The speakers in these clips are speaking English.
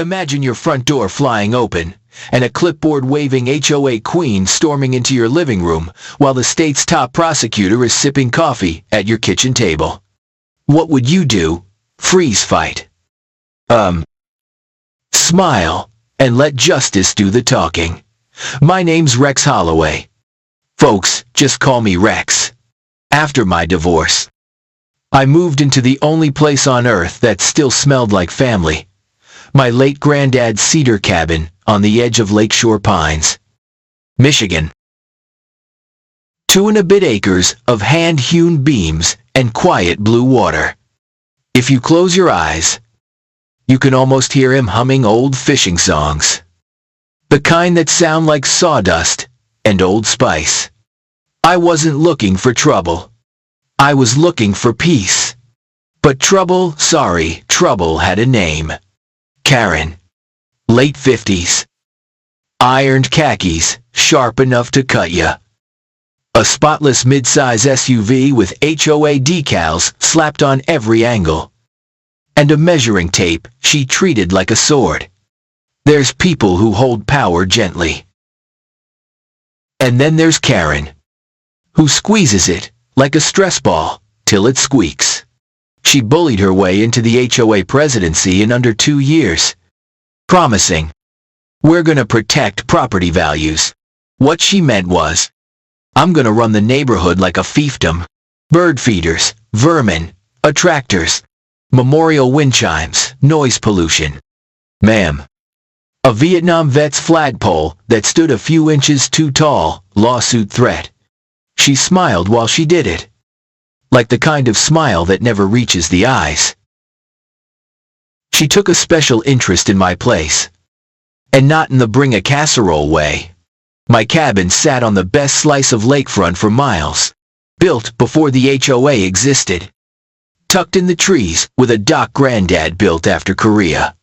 Imagine your front door flying open, and a clipboard-waving HOA queen storming into your living room while the state's top prosecutor is sipping coffee at your kitchen table. What would you do? Freeze fight. Smile, and let justice do the talking. My name's Rex Holloway. Folks, just call me Rex. After my divorce, I moved into the only place on earth that still smelled like family. My late granddad's cedar cabin on the edge of Lakeshore Pines, Michigan. 2.5 acres of hand-hewn beams and quiet blue water. If you close your eyes, you can almost hear him humming old fishing songs. The kind that sound like sawdust and Old Spice. I wasn't looking for trouble. I was looking for peace. But trouble had a name. Karen. Late 50s. Ironed khakis, sharp enough to cut ya. A spotless mid-size SUV with HOA decals slapped on every angle. And a measuring tape she treated like a sword. There's people who hold power gently. And then there's Karen, who squeezes it like a stress ball till it squeaks. She bullied her way into the HOA presidency in under 2 years, promising, "We're gonna protect property values." What she meant was, "I'm gonna run the neighborhood like a fiefdom. Bird feeders, vermin, attractors, memorial wind chimes, noise pollution." Ma'am. A Vietnam vet's flagpole that stood a few inches too tall, lawsuit threat. She smiled while she did it. Like the kind of smile that never reaches the eyes. She took a special interest in my place. And not in the bring a casserole way. My cabin sat on the best slice of lakefront for miles, built before the HOA existed. Tucked in the trees with a dock Granddad built after Korea.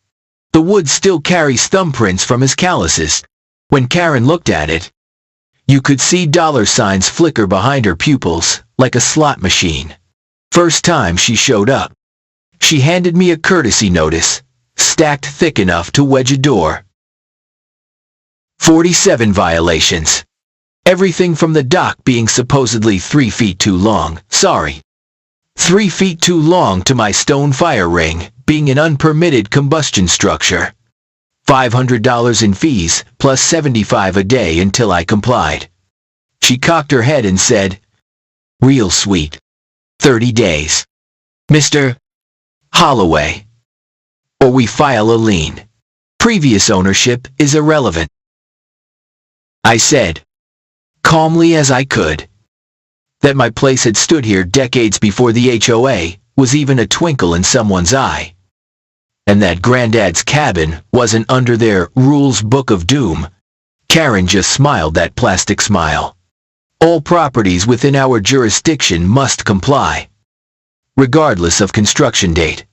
The wood still carries thumbprints from his calluses. When Karen looked at it, you could see dollar signs flicker behind her pupils, like a slot machine. First time she showed up, she handed me a courtesy notice, stacked thick enough to wedge a door. 47 violations. Everything from the dock being supposedly 3 feet too long, 3 feet too long to my stone fire ring being an unpermitted combustion structure. $500 in fees, plus $75 a day until I complied. She cocked her head and said, "Real sweet. 30 days. Mr. Holloway. Or we file a lien. Previous ownership is irrelevant." I said, calmly as I could, that my place had stood here decades before the HOA was even a twinkle in someone's eye. And that Granddad's cabin wasn't under their rules book of doom. Karen just smiled that plastic smile. All properties within our jurisdiction must comply, regardless of construction date.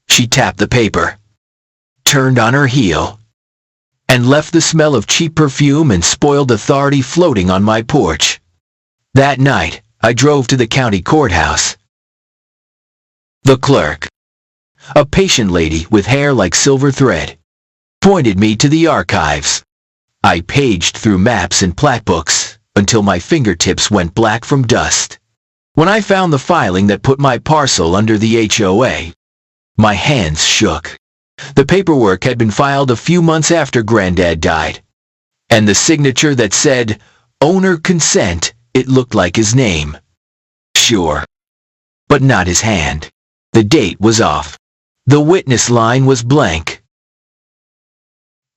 She tapped the paper, turned on her heel, and left the smell of cheap perfume and spoiled authority floating on my porch. That night, I drove to the county courthouse. The clerk, a patient lady with hair like silver thread, pointed me to the archives. I paged through maps and plat books until my fingertips went black from dust. When I found the filing that put my parcel under the HOA, my hands shook. The paperwork had been filed a few months after Granddad died, and the signature that said, "Owner consent," it looked like his name. Sure, but not his hand. The date was off. The witness line was blank.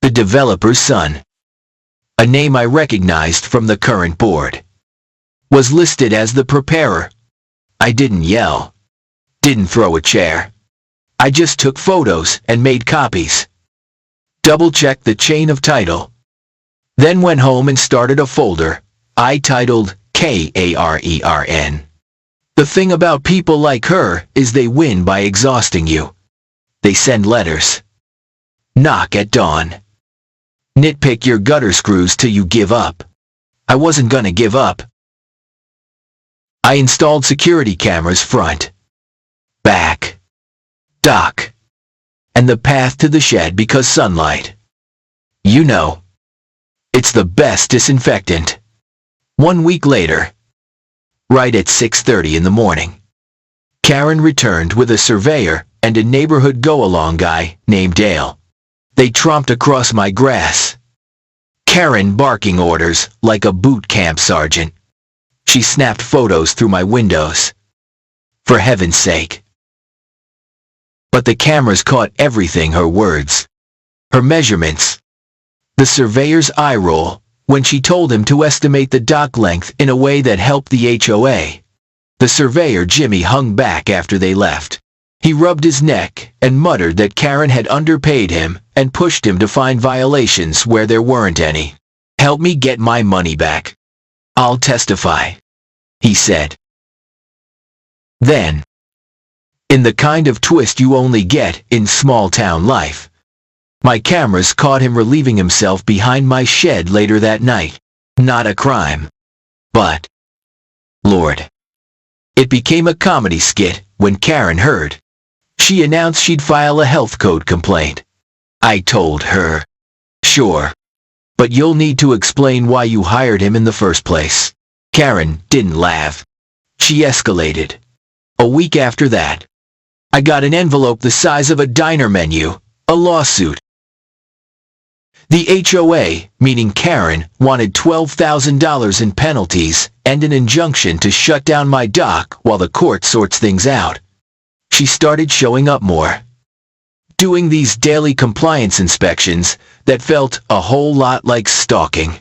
The developer's son, a name I recognized from the current board, was listed as the preparer. I didn't yell, didn't throw a chair. I just took photos and made copies. Double-checked the chain of title. Then went home and started a folder I titled Karen. The thing about people like her is they win by exhausting you. They send letters. Knock at dawn. Nitpick your gutter screws till you give up. I wasn't gonna give up. I installed security cameras front, back, dock, and the path to the shed because sunlight. You know, it's the best disinfectant. 1 week later, right at 6:30 in the morning, Karen returned with a surveyor and a neighborhood go-along guy named Dale. They tromped across my grass, Karen barking orders like a boot camp sergeant. She snapped photos through my windows. For heaven's sake. But the cameras caught everything: her words, her measurements, the surveyor's eye roll when she told him to estimate the dock length in a way that helped the HOA. The surveyor Jimmy hung back after they left. He rubbed his neck and muttered that Karen had underpaid him and pushed him to find violations where there weren't any. "Help me get my money back. I'll testify," he said. Then, in the kind of twist you only get in small-town life, my cameras caught him relieving himself behind my shed later that night. Not a crime. But, Lord, it became a comedy skit when Karen heard. She announced she'd file a health code complaint. I told her, "Sure, but you'll need to explain why you hired him in the first place." Karen didn't laugh. She escalated. A week after that, I got an envelope the size of a diner menu, a lawsuit. The HOA, meaning Karen, wanted $12,000 in penalties and an injunction to shut down my dock while the court sorts things out. She started showing up more, doing these daily compliance inspections that felt a whole lot like stalking.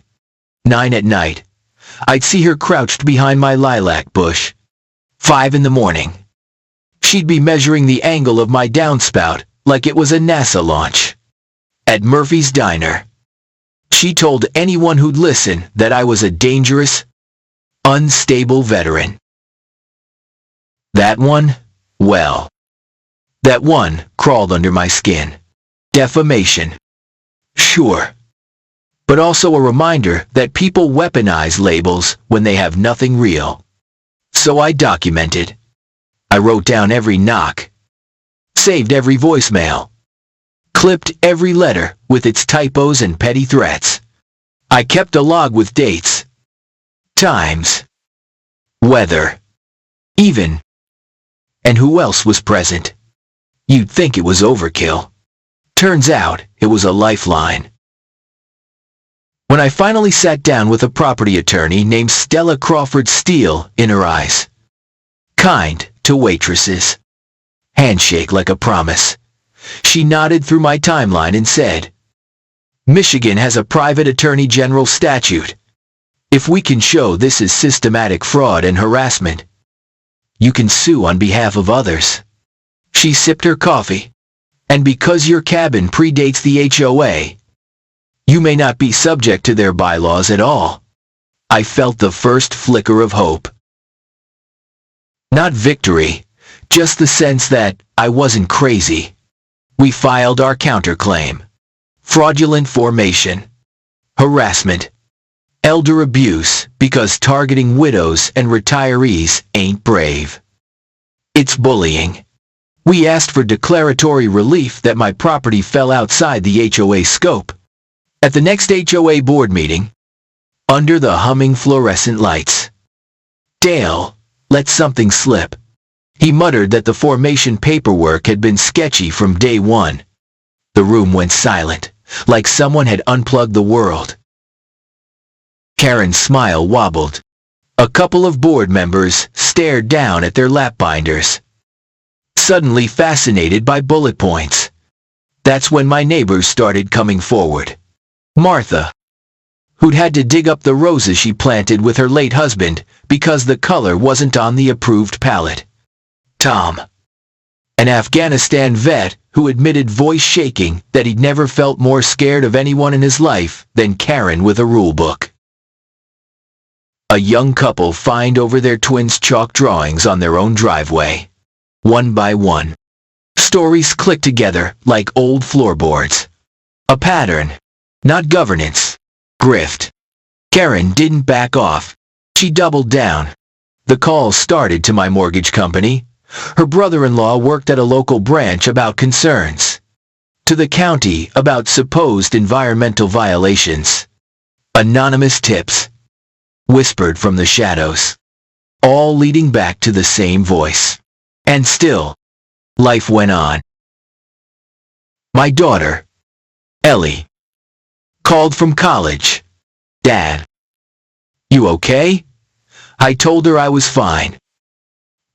9 at night, I'd see her crouched behind my lilac bush. 5 in the morning, she'd be measuring the angle of my downspout like it was a NASA launch. At Murphy's Diner, she told anyone who'd listen that I was a dangerous, unstable veteran. That one, well, that one crawled under my skin. Defamation. Sure. But also a reminder that people weaponize labels when they have nothing real. So I documented. I wrote down every knock, saved every voicemail, clipped every letter with its typos and petty threats. I kept a log with dates, times, weather, even, and who else was present. You'd think it was overkill. Turns out it was a lifeline. When I finally sat down with a property attorney named Stella Crawford Steele in her eyes, kind to waitresses, handshake like a promise, she nodded through my timeline and said, "Michigan has a private attorney general statute. If we can show this is systematic fraud and harassment, you can sue on behalf of others." She sipped her coffee. "And because your cabin predates the HOA, you may not be subject to their bylaws at all." I felt the first flicker of hope. Not victory, just the sense that I wasn't crazy. We filed our counterclaim. Fraudulent formation, harassment, elder abuse because targeting widows and retirees ain't brave. It's bullying. We asked for declaratory relief that my property fell outside the HOA scope. At the next HOA board meeting, under the humming fluorescent lights, Dale let something slip. He muttered that the formation paperwork had been sketchy from day one. The room went silent, like someone had unplugged the world. Karen's smile wobbled. A couple of board members stared down at their lap binders, suddenly fascinated by bullet points. That's when my neighbors started coming forward. Martha, who'd had to dig up the roses she planted with her late husband because the color wasn't on the approved palette. Tom, an Afghanistan vet who admitted voice shaking that he'd never felt more scared of anyone in his life than Karen with a rulebook. A young couple fined over their twins' chalk drawings on their own driveway. One by one, stories clicked together like old floorboards. A pattern, not governance. Grift. Karen didn't back off. She doubled down. The calls started to my mortgage company. Her brother-in-law worked at a local branch about concerns. to the county about supposed environmental violations. Anonymous tips, whispered from the shadows, all leading back to the same voice. And still, life went on. My daughter, Ellie, called from college. Dad, you okay? I told her I was fine.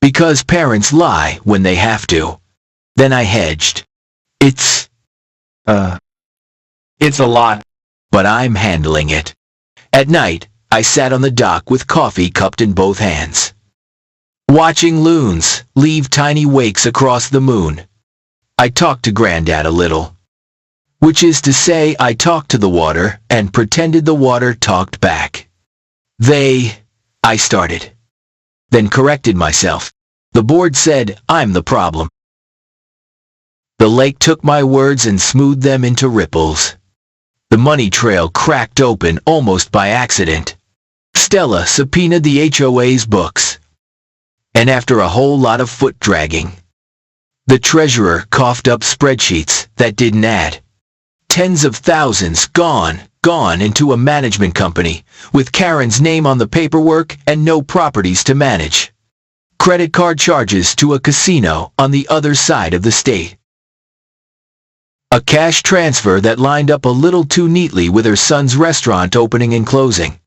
Because parents lie when they have to. Then I hedged. It's It's a lot. but I'm handling it. At night, I sat on the dock with coffee cupped in both hands, watching loons leave tiny wakes across the moon. I talked to Granddad a little. Which is to say, I talked to the water and pretended the water talked back. I started. Then corrected myself. The board said, I'm the problem. The lake took my words and smoothed them into ripples. The money trail cracked open almost by accident. Stella subpoenaed the HOA's books. And after a whole lot of foot dragging, the treasurer coughed up spreadsheets that didn't add. Tens of thousands gone into a management company, with Karen's name on the paperwork and no properties to manage. Credit card charges to a casino on the other side of the state. A cash transfer that lined up a little too neatly with her son's restaurant opening and closing.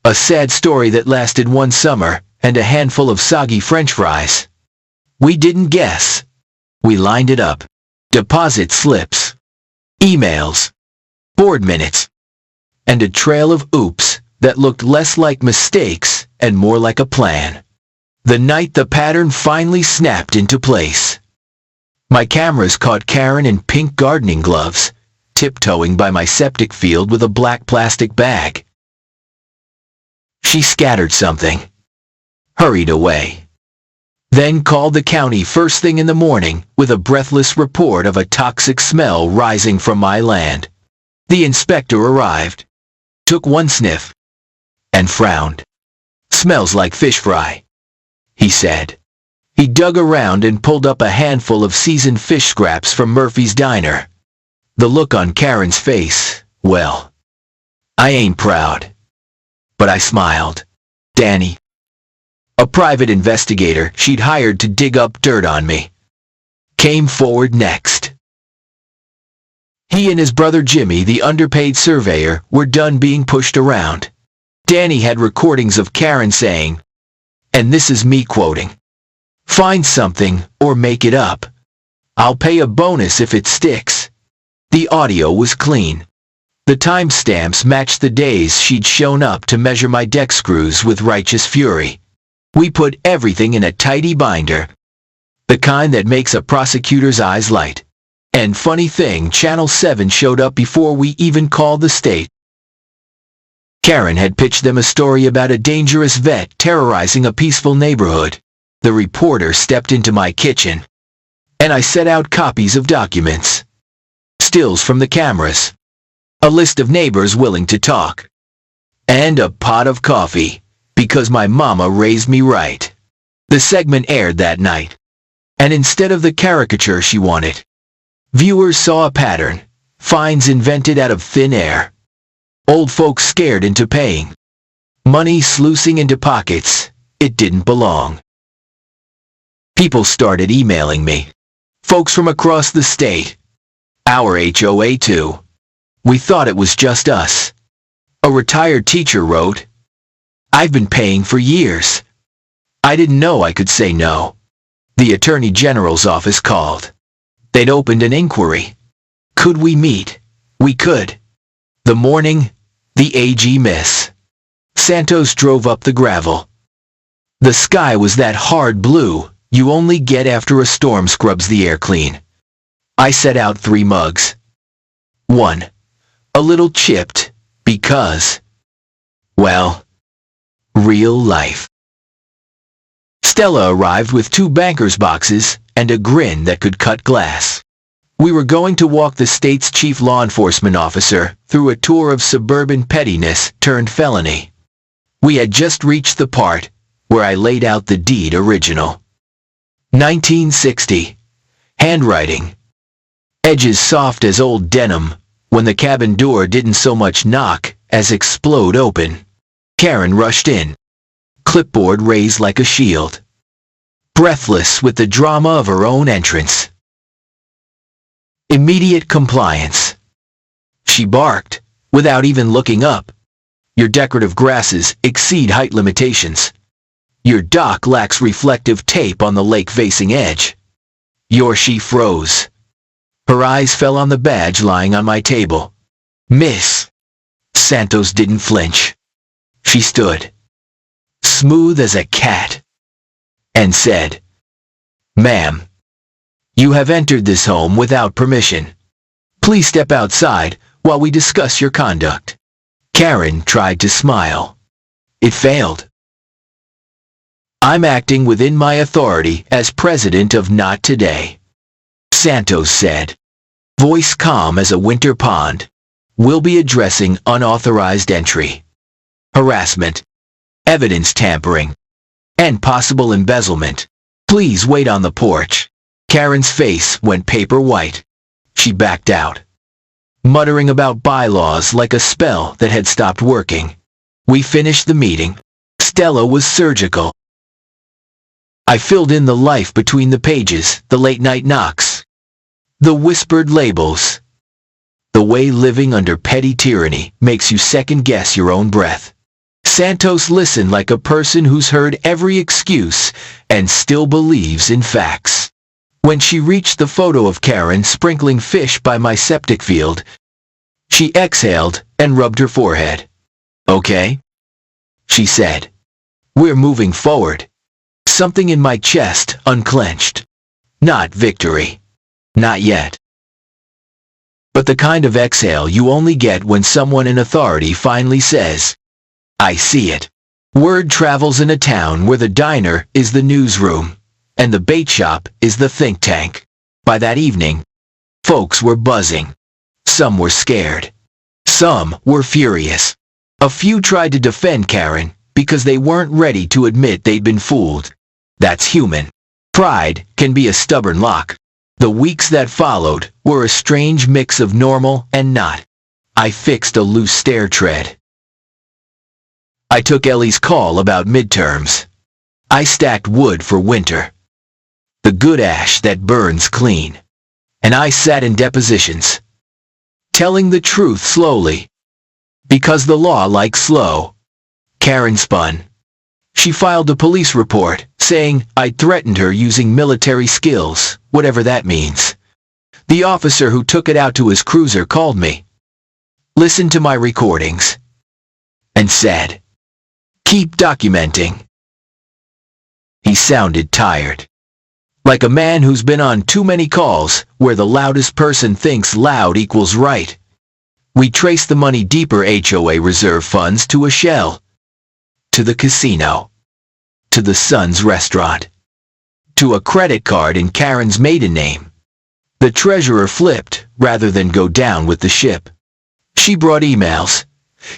A sad story that lasted one summer, and a handful of soggy French fries. We didn't guess. We lined it up. Deposit slips, emails, board minutes, and a trail of oops that looked less like mistakes and more like a plan. The night the pattern finally snapped into place. My cameras caught Karen in pink gardening gloves, tiptoeing by my septic field with a black plastic bag. She scattered something, hurried away, then called the county first thing in the morning with a breathless report of a toxic smell rising from my land. The inspector arrived, took one sniff, and frowned. Smells like fish fry, he said. He dug around and pulled up a handful of seasoned fish scraps from Murphy's Diner. The look on Karen's face, well, I ain't proud. But I smiled. Danny, a private investigator she'd hired to dig up dirt on me, came forward next. He and his brother Jimmy, the underpaid surveyor, were done being pushed around. Danny had recordings of Karen saying, and this is me quoting, "Find something or make it up. I'll pay a bonus if it sticks." The audio was clean. The timestamps matched the days she'd shown up to measure my deck screws with righteous fury. We put everything in a tidy binder, the kind that makes a prosecutor's eyes light. And funny thing, Channel 7 showed up before we even called the state. Karen had pitched them a story about a dangerous vet terrorizing a peaceful neighborhood. The reporter stepped into my kitchen, and I set out copies of documents, stills from the cameras, a list of neighbors willing to talk, and a pot of coffee, because my mama raised me right. The segment aired that night, and instead of the caricature she wanted, viewers saw a pattern, fines invented out of thin air, old folks scared into paying, money sluicing into pockets it didn't belong. People started emailing me, folks from across the state. Our HOA too. We thought it was just us. A retired teacher wrote, "I've been paying for years. I didn't know I could say no." The Attorney General's office called. They'd opened an inquiry. Could we meet? We could. The morning, the AG Miss Santos drove up the gravel. The sky was that hard blue you only get after a storm scrubs the air clean. I set out 3 mugs. One, a little chipped, because, well, real life. Stella arrived with 2 banker's boxes and a grin that could cut glass. We were going to walk the state's chief law enforcement officer through a tour of suburban pettiness turned felony. We had just reached the part where I laid out the deed original. 1960. Handwriting. edges soft as old denim, when the cabin door didn't so much knock as explode open. Karen rushed in, clipboard raised like a shield, breathless with the drama of her own entrance. Immediate compliance. She barked, without even looking up. Your decorative grasses exceed height limitations. Your dock lacks reflective tape on the lake-facing edge. She froze. Her eyes fell on the badge lying on my table. Miss Santos didn't flinch. She stood, smooth as a cat, and said, "Ma'am, you have entered this home without permission. Please step outside while we discuss your conduct." Karen tried to smile. It failed. "I'm acting within my authority as president of Not Today," Santos said, voice calm as a winter pond. "We'll be addressing unauthorized entry, harassment, evidence tampering, and possible embezzlement. Please wait on the porch." Karen's face went paper white. She backed out, muttering about bylaws like a spell that had stopped working. We finished the meeting. Stella was surgical. I filled in the life between the pages, the late-night knocks, the whispered labels, the way living under petty tyranny makes you second-guess your own breath. Santos listened like a person who's heard every excuse and still believes in facts. When she reached the photo of Karen sprinkling fish by my septic field, she exhaled and rubbed her forehead. "Okay," she said. "We're moving forward." Something in my chest unclenched. Not victory. Not yet. But the kind of exhale you only get when someone in authority finally says, "I see it." Word travels in a town where the diner is the newsroom, and the bait shop is the think tank. By that evening, folks were buzzing. Some were scared. Some were furious. A few tried to defend Karen because they weren't ready to admit they'd been fooled. That's human. Pride can be a stubborn lock. The weeks that followed were a strange mix of normal and not. I fixed a loose stair tread. I took Ellie's call about midterms. I stacked wood for winter, the good ash that burns clean. And I sat in depositions, telling the truth slowly, because the law likes slow. Karen spun. She filed a police report, saying I'd threatened her using military skills, whatever that means. The officer who took it out to his cruiser called me, listened to my recordings, and said, "Keep documenting." He sounded tired, like a man who's been on too many calls where the loudest person thinks loud equals right. We traced the money deeper HOA reserve funds to a shell, to the casino, to the Sun's restaurant, to a credit card in Karen's maiden name. The treasurer flipped rather than go down with the ship. She brought emails.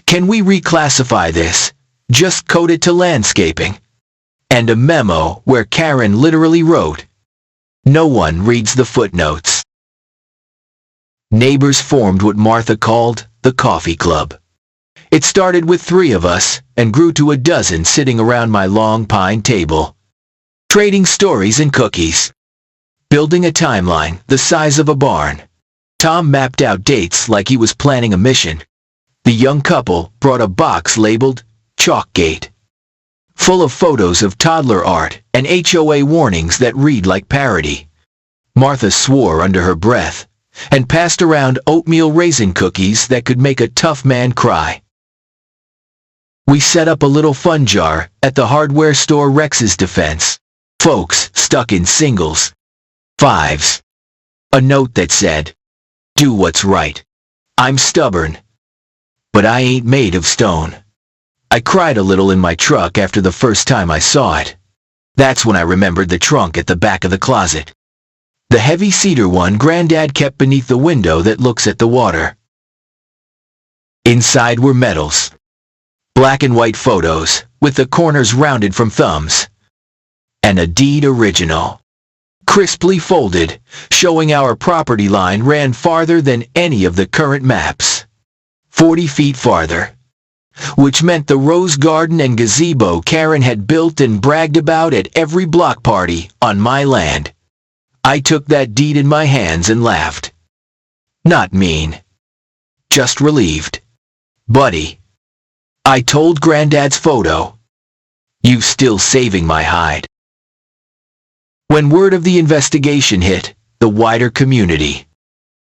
"Can we reclassify this? Just code it to landscaping." And a memo where Karen literally wrote, "No one reads the footnotes." Neighbors formed what Martha called the coffee club. It started with 3 of us and grew to a dozen sitting around my long pine table, trading stories and cookies, building a timeline the size of a barn. Tom mapped out dates like he was planning a mission. The young couple brought a box labeled Chalkgate, full of photos of toddler art and HOA warnings that read like parody. Martha swore under her breath and passed around oatmeal raisin cookies that could make a tough man cry. We set up a little fun jar at the hardware store Rex's defense. Folks stuck in singles, fives. A note that said, "Do what's right. I'm stubborn, but I ain't made of stone." I cried a little in my truck after the first time I saw it. That's when I remembered the trunk at the back of the closet. The heavy cedar one Granddad kept beneath the window that looks at the water. Inside were medals, black and white photos, with the corners rounded from thumbs, and a deed original. crisply folded, showing our property line ran farther than any of the current maps. 40 feet farther. Which meant the rose garden and gazebo Karen had built and bragged about at every block party on my land. I took that deed in my hands and laughed. Not mean. Just relieved. Buddy. I told Granddad's photo. You still saving my hide. When word of the investigation hit the wider community,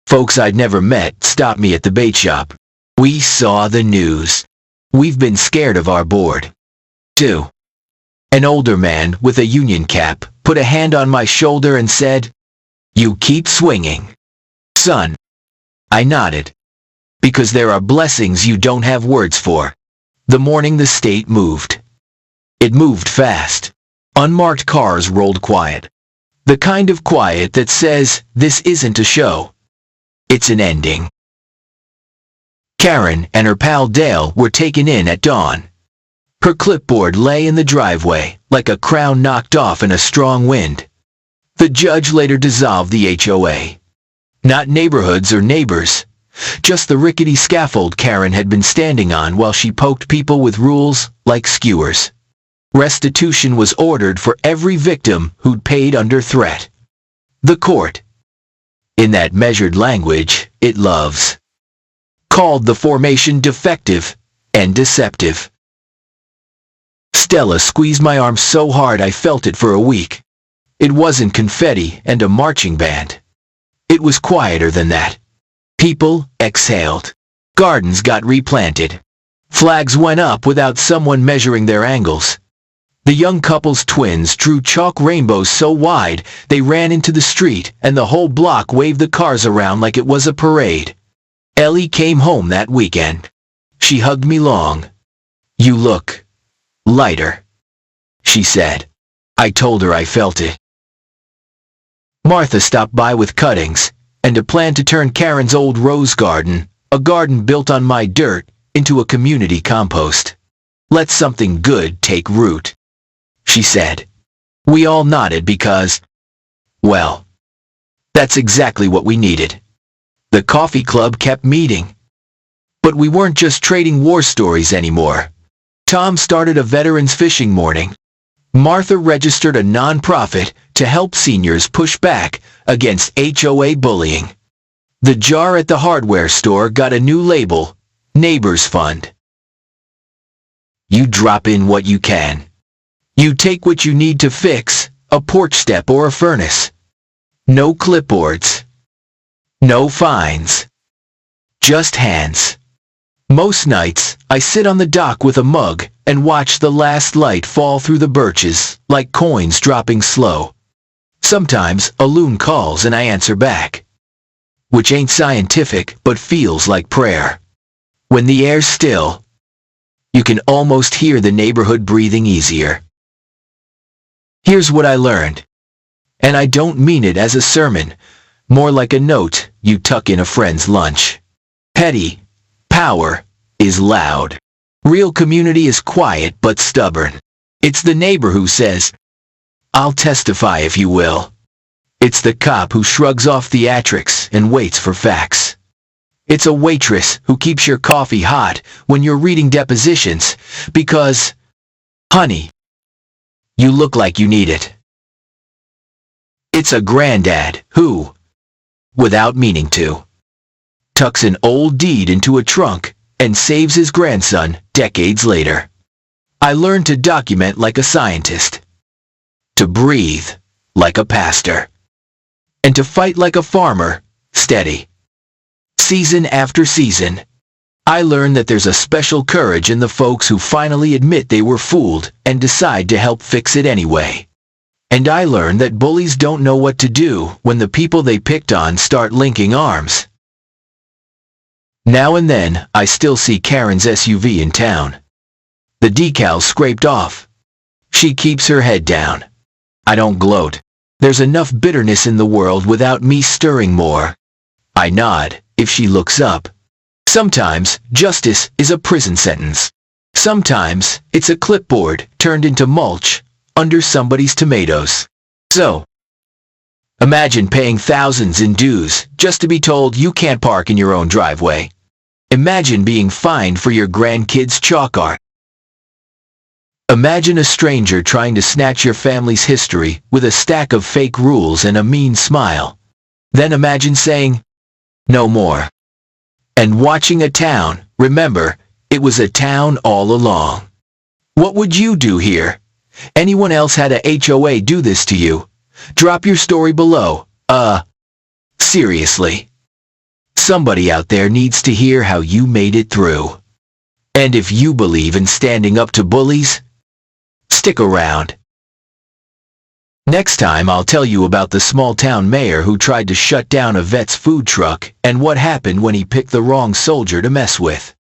folks I'd never met stopped me at the bait shop. We saw the news. We've been scared of our board, too. An older man with a union cap put a hand on my shoulder and said, "You keep swinging, son." I nodded. Because there are blessings you don't have words for. The morning the state moved. It moved fast. Unmarked cars rolled quiet. The kind of quiet that says, this isn't a show. It's an ending. Karen and her pal Dale were taken in at dawn. Her clipboard lay in the driveway, like a crown knocked off in a strong wind. The judge later dissolved the HOA. Not neighborhoods or neighbors, just the rickety scaffold Karen had been standing on while she poked people with rules like skewers. Restitution was ordered for every victim who'd paid under threat. The court, in that measured language it loves, called the formation defective and deceptive. Stella squeezed my arm so hard I felt it for a week. It wasn't confetti and a marching band. It was quieter than that. People exhaled. Gardens got replanted. Flags went up without someone measuring their angles. The young couple's twins drew chalk rainbows so wide they ran into the street and the whole block waved the cars around like it was a parade. Ellie came home that weekend. She hugged me long. "You look lighter," she said. I told her I felt it. Martha stopped by with cuttings and a plan to turn Karen's old rose garden, a garden built on my dirt, into a community compost. Let something good take root, she said. We all nodded because, well, that's exactly what we needed. The coffee club kept meeting. But we weren't just trading war stories anymore. Tom started a veterans fishing morning. Martha registered a non-profit to help seniors push back against HOA bullying. The jar at the hardware store got a new label, Neighbors Fund. You drop in what you can. You take what you need to fix, a porch step or a furnace. No clipboards. No fines. Just hands. Most nights, I sit on the dock with a mug and watch the last light fall through the birches, like coins dropping slow. Sometimes a loon calls and I answer back. Which ain't scientific, but feels like prayer. When the air's still, you can almost hear the neighborhood breathing easier. Here's what I learned. And I don't mean it as a sermon, more like a note you tuck in a friend's lunch. Petty power is loud. Real community is quiet but stubborn. It's the neighbor who says, "I'll testify if you will." It's the cop who shrugs off theatrics and waits for facts. It's a waitress who keeps your coffee hot when you're reading depositions because, honey, you look like you need it. It's a granddad who, without meaning to, tucks an old deed into a trunk and saves his grandson decades later. I learned to document like a scientist, to breathe like a pastor, and to fight like a farmer, steady. Season after season, I learned that there's a special courage in the folks who finally admit they were fooled and decide to help fix it anyway. And I learned that bullies don't know what to do when the people they picked on start linking arms. Now and then, I still see Karen's SUV in town. The decal's scraped off. She keeps her head down. I don't gloat. There's enough bitterness in the world without me stirring more. I nod if she looks up. Sometimes, justice is a prison sentence. Sometimes, it's a clipboard turned into mulch under somebody's tomatoes. So, Imagine paying thousands in dues just to be told you can't park in your own driveway. Imagine being fined for your grandkids' chalk art. Imagine a stranger trying to snatch your family's history with a stack of fake rules and a mean smile. Then imagine saying, "No more." And watching a town, remember, it was a town all along. What would you do here? Anyone else had a HOA do this to you? Drop your story below. Seriously. Somebody out there needs to hear how you made it through. And if you believe in standing up to bullies, stick around. Next time I'll tell you about the small-town mayor who tried to shut down a vet's food truck and what happened when he picked the wrong soldier to mess with.